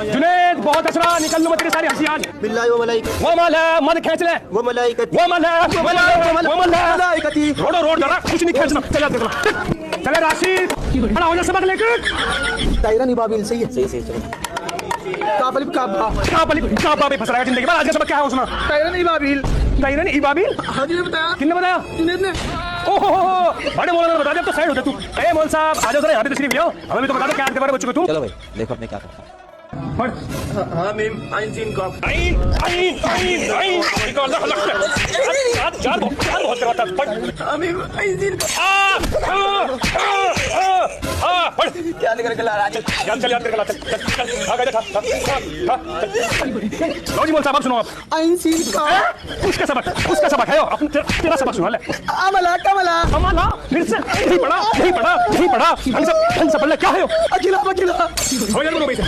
जुनेद बहुत असरा निकल लो मत तेरी सारी हंसी आज। बिल्लाहि व मलाइकती वो मल है मत खींच ले। व मलाइकती वो मल है वो मल है मलाइकती रोड जरा कुछ नहीं खींचना। चल देखो चले राशिद बड़ा हो जा सबक लेकर। तायरन इबाबिल सही है सही चलो। काफ अलिफ काफ बा कहाँ पे फंस रहा है जिंदगी में। आज का सबक क्या है उसमें? तायरन इबाबिल। तायरन इबाबिल हाजी ने बताया। किसने बताया? जुनेद ने। ओहो बड़े मौलाना ने बता दिया। तो साइड होते तू। ए मौल साहब आ जाओ जरा यहाँ पे तशरीफ ले आओ। हमें भी तो बता दो क्या करते बारे बच्चों को तू। चलो भाई देखो अपने क्या करता है। पढ़ हाँ मीम आइन सीन काफ। आइन निकाल चार बहुत करवाता है। पढ़ हाँ मीम आइन सीन काफ। पढ़ क्या निकल के ला रहा है? याद कर चल आ गया लो जी मौल साहब अब सुनो आप। आइन सीन काफ। उसका सबक है अपने तेरा सबक सुना ले। अमला कमला कमाला फिर से यही पढ़ा ढंग से पढ़ ले क्या है अखिला बकिला। हो जा भाई से